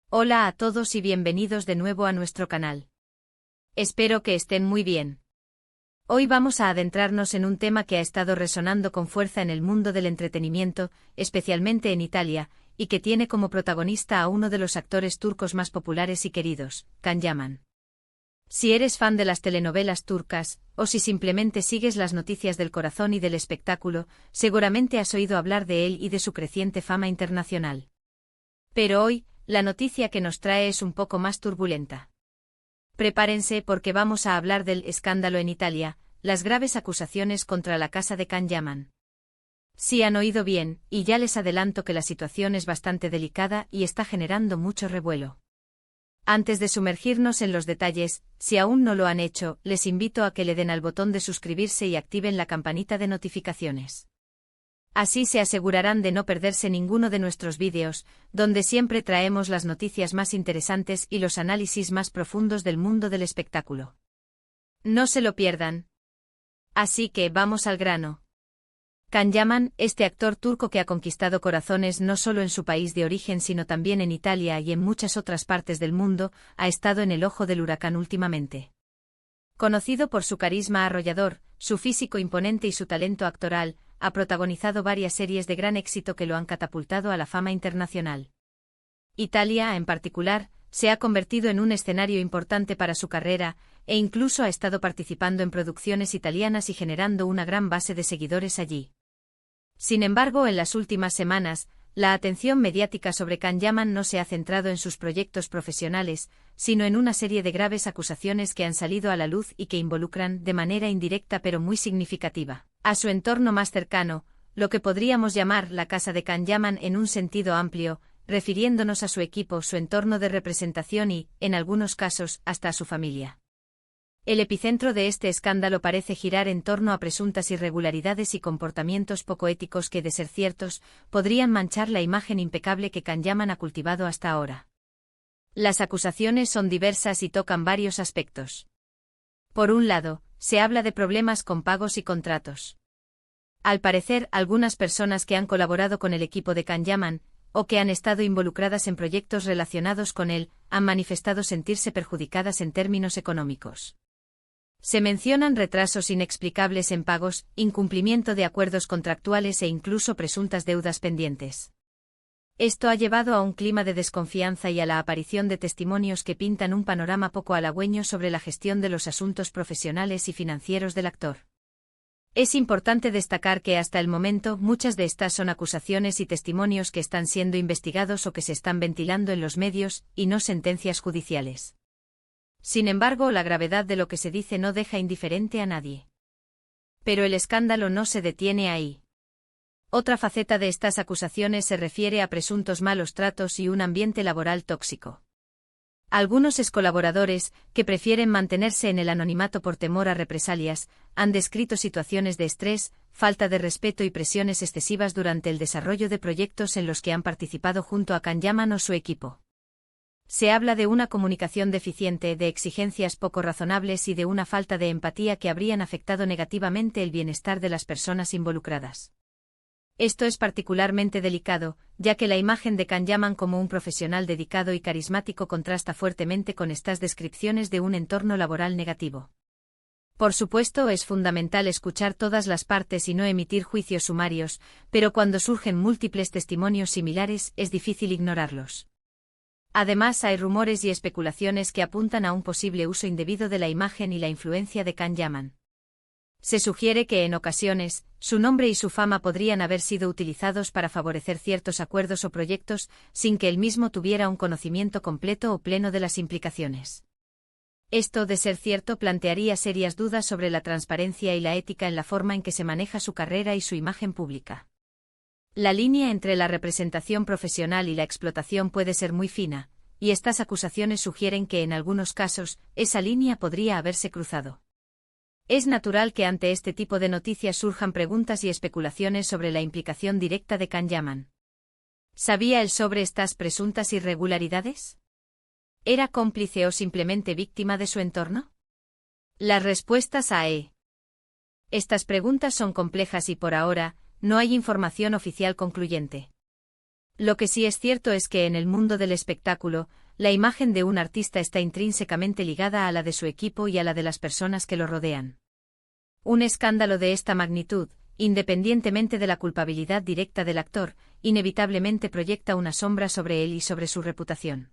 Hola a todos y bienvenidos de nuevo a nuestro canal. Espero que estén muy bien. Hoy vamos a adentrarnos en un tema que ha estado resonando con fuerza en el mundo del entretenimiento, especialmente en Italia, y que tiene como protagonista a uno de los actores turcos más populares y queridos, Can Yaman. Si eres fan de las telenovelas turcas, o si simplemente sigues las noticias del corazón y del espectáculo, seguramente has oído hablar de él y de su creciente fama internacional. Pero hoy, la noticia que nos trae es un poco más turbulenta. Prepárense porque vamos a hablar del escándalo en Italia, las graves acusaciones contra la casa de Can Yaman. Sí han oído bien, y ya les adelanto que la situación es bastante delicada y está generando mucho revuelo. Antes de sumergirnos en los detalles, si aún no lo han hecho, les invito a que le den al botón de suscribirse y activen la campanita de notificaciones. Así se asegurarán de no perderse ninguno de nuestros vídeos, donde siempre traemos las noticias más interesantes y los análisis más profundos del mundo del espectáculo. No se lo pierdan. Así que vamos al grano. Can Yaman, este actor turco que ha conquistado corazones no solo en su país de origen sino también en Italia y en muchas otras partes del mundo, ha estado en el ojo del huracán últimamente. Conocido por su carisma arrollador, su físico imponente y su talento actoral, ha protagonizado varias series de gran éxito que lo han catapultado a la fama internacional. Italia, en particular, se ha convertido en un escenario importante para su carrera, e incluso ha estado participando en producciones italianas y generando una gran base de seguidores allí. Sin embargo, en las últimas semanas, la atención mediática sobre Can Yaman no se ha centrado en sus proyectos profesionales, sino en una serie de graves acusaciones que han salido a la luz y que involucran, de manera indirecta pero muy significativa, a su entorno más cercano, lo que podríamos llamar la casa de Can Yaman en un sentido amplio, refiriéndonos a su equipo, su entorno de representación y, en algunos casos, hasta a su familia. El epicentro de este escándalo parece girar en torno a presuntas irregularidades y comportamientos poco éticos que, de ser ciertos, podrían manchar la imagen impecable que Can Yaman ha cultivado hasta ahora. Las acusaciones son diversas y tocan varios aspectos. Por un lado, se habla de problemas con pagos y contratos. Al parecer, algunas personas que han colaborado con el equipo de Can Yaman, o que han estado involucradas en proyectos relacionados con él, han manifestado sentirse perjudicadas en términos económicos. Se mencionan retrasos inexplicables en pagos, incumplimiento de acuerdos contractuales e incluso presuntas deudas pendientes. Esto ha llevado a un clima de desconfianza y a la aparición de testimonios que pintan un panorama poco halagüeño sobre la gestión de los asuntos profesionales y financieros del actor. Es importante destacar que hasta el momento muchas de estas son acusaciones y testimonios que están siendo investigados o que se están ventilando en los medios, y no sentencias judiciales. Sin embargo, la gravedad de lo que se dice no deja indiferente a nadie. Pero el escándalo no se detiene ahí. Otra faceta de estas acusaciones se refiere a presuntos malos tratos y un ambiente laboral tóxico. Algunos excolaboradores, que prefieren mantenerse en el anonimato por temor a represalias, han descrito situaciones de estrés, falta de respeto y presiones excesivas durante el desarrollo de proyectos en los que han participado junto a Can Yaman o su equipo. Se habla de una comunicación deficiente, de exigencias poco razonables y de una falta de empatía que habrían afectado negativamente el bienestar de las personas involucradas. Esto es particularmente delicado, ya que la imagen de Can Yaman como un profesional dedicado y carismático contrasta fuertemente con estas descripciones de un entorno laboral negativo. Por supuesto, es fundamental escuchar todas las partes y no emitir juicios sumarios, pero cuando surgen múltiples testimonios similares, es difícil ignorarlos. Además, hay rumores y especulaciones que apuntan a un posible uso indebido de la imagen y la influencia de Can Yaman. Se sugiere que en ocasiones, su nombre y su fama podrían haber sido utilizados para favorecer ciertos acuerdos o proyectos, sin que él mismo tuviera un conocimiento completo o pleno de las implicaciones. Esto, de ser cierto, plantearía serias dudas sobre la transparencia y la ética en la forma en que se maneja su carrera y su imagen pública. La línea entre la representación profesional y la explotación puede ser muy fina, y estas acusaciones sugieren que en algunos casos, esa línea podría haberse cruzado. Es natural que ante este tipo de noticias surjan preguntas y especulaciones sobre la implicación directa de Can Yaman. ¿Sabía él sobre estas presuntas irregularidades? ¿Era cómplice o simplemente víctima de su entorno? Las respuestas a estas preguntas son complejas y por ahora, no hay información oficial concluyente. Lo que sí es cierto es que en el mundo del espectáculo, la imagen de un artista está intrínsecamente ligada a la de su equipo y a la de las personas que lo rodean. Un escándalo de esta magnitud, independientemente de la culpabilidad directa del actor, inevitablemente proyecta una sombra sobre él y sobre su reputación.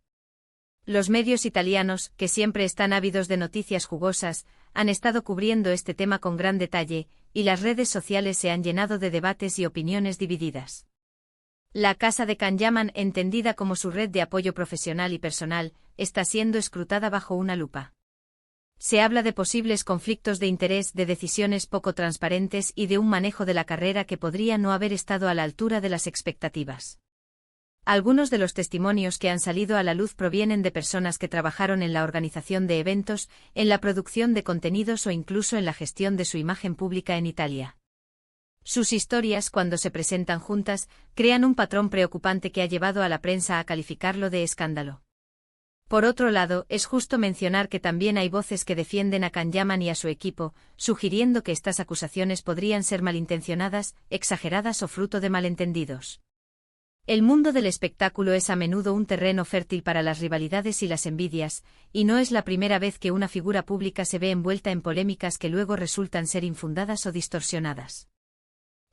Los medios italianos, que siempre están ávidos de noticias jugosas, han estado cubriendo este tema con gran detalle, y las redes sociales se han llenado de debates y opiniones divididas. La Casa de Canjaman, entendida como su red de apoyo profesional y personal, está siendo escrutada bajo una lupa. Se habla de posibles conflictos de interés, de decisiones poco transparentes y de un manejo de la carrera que podría no haber estado a la altura de las expectativas. Algunos de los testimonios que han salido a la luz provienen de personas que trabajaron en la organización de eventos, en la producción de contenidos o incluso en la gestión de su imagen pública en Italia. Sus historias, cuando se presentan juntas, crean un patrón preocupante que ha llevado a la prensa a calificarlo de escándalo. Por otro lado, es justo mencionar que también hay voces que defienden a Canjaman y a su equipo, sugiriendo que estas acusaciones podrían ser malintencionadas, exageradas o fruto de malentendidos. El mundo del espectáculo es a menudo un terreno fértil para las rivalidades y las envidias, y no es la primera vez que una figura pública se ve envuelta en polémicas que luego resultan ser infundadas o distorsionadas.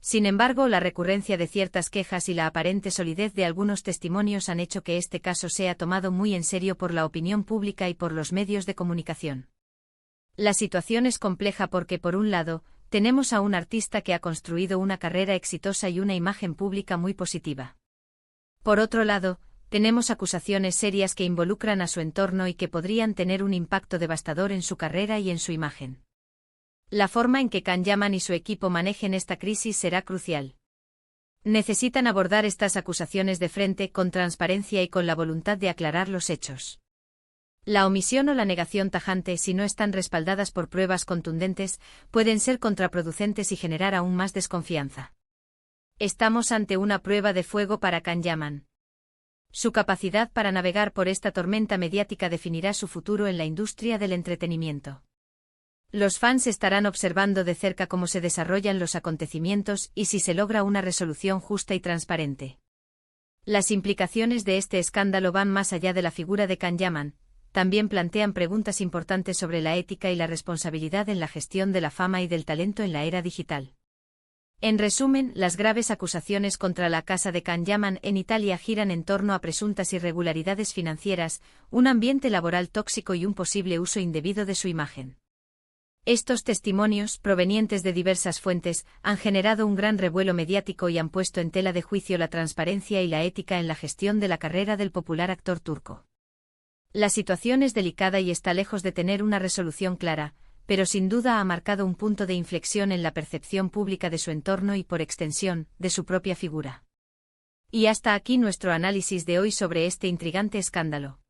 Sin embargo, la recurrencia de ciertas quejas y la aparente solidez de algunos testimonios han hecho que este caso sea tomado muy en serio por la opinión pública y por los medios de comunicación. La situación es compleja porque, por un lado, tenemos a un artista que ha construido una carrera exitosa y una imagen pública muy positiva. Por otro lado, tenemos acusaciones serias que involucran a su entorno y que podrían tener un impacto devastador en su carrera y en su imagen. La forma en que Canjaman y su equipo manejen esta crisis será crucial. Necesitan abordar estas acusaciones de frente, con transparencia y con la voluntad de aclarar los hechos. La omisión o la negación tajante, si no están respaldadas por pruebas contundentes, pueden ser contraproducentes y generar aún más desconfianza. Estamos ante una prueba de fuego para Canjaman. Su capacidad para navegar por esta tormenta mediática definirá su futuro en la industria del entretenimiento. Los fans estarán observando de cerca cómo se desarrollan los acontecimientos y si se logra una resolución justa y transparente. Las implicaciones de este escándalo van más allá de la figura de Canjaman, también plantean preguntas importantes sobre la ética y la responsabilidad en la gestión de la fama y del talento en la era digital. En resumen, las graves acusaciones contra la Casa de Canjaman en Italia giran en torno a presuntas irregularidades financieras, un ambiente laboral tóxico y un posible uso indebido de su imagen. Estos testimonios, provenientes de diversas fuentes, han generado un gran revuelo mediático y han puesto en tela de juicio la transparencia y la ética en la gestión de la carrera del popular actor turco. La situación es delicada y está lejos de tener una resolución clara, pero sin duda ha marcado un punto de inflexión en la percepción pública de su entorno y, por extensión, de su propia figura. Y hasta aquí nuestro análisis de hoy sobre este intrigante escándalo.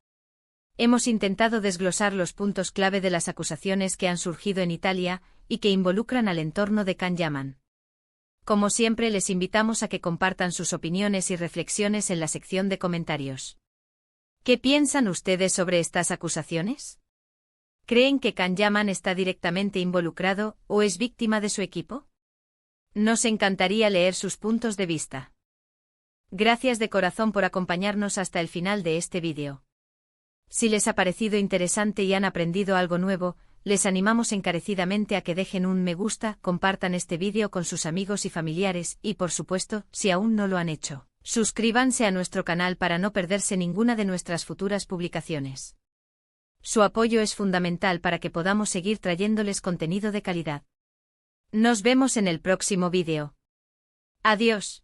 Hemos intentado desglosar los puntos clave de las acusaciones que han surgido en Italia y que involucran al entorno de Canjaman. Como siempre, les invitamos a que compartan sus opiniones y reflexiones en la sección de comentarios. ¿Qué piensan ustedes sobre estas acusaciones? ¿Creen que Canjaman está directamente involucrado o es víctima de su equipo? Nos encantaría leer sus puntos de vista. Gracias de corazón por acompañarnos hasta el final de este vídeo. Si les ha parecido interesante y han aprendido algo nuevo, les animamos encarecidamente a que dejen un me gusta, compartan este vídeo con sus amigos y familiares y, por supuesto, si aún no lo han hecho, suscríbanse a nuestro canal para no perderse ninguna de nuestras futuras publicaciones. Su apoyo es fundamental para que podamos seguir trayéndoles contenido de calidad. Nos vemos en el próximo vídeo. Adiós.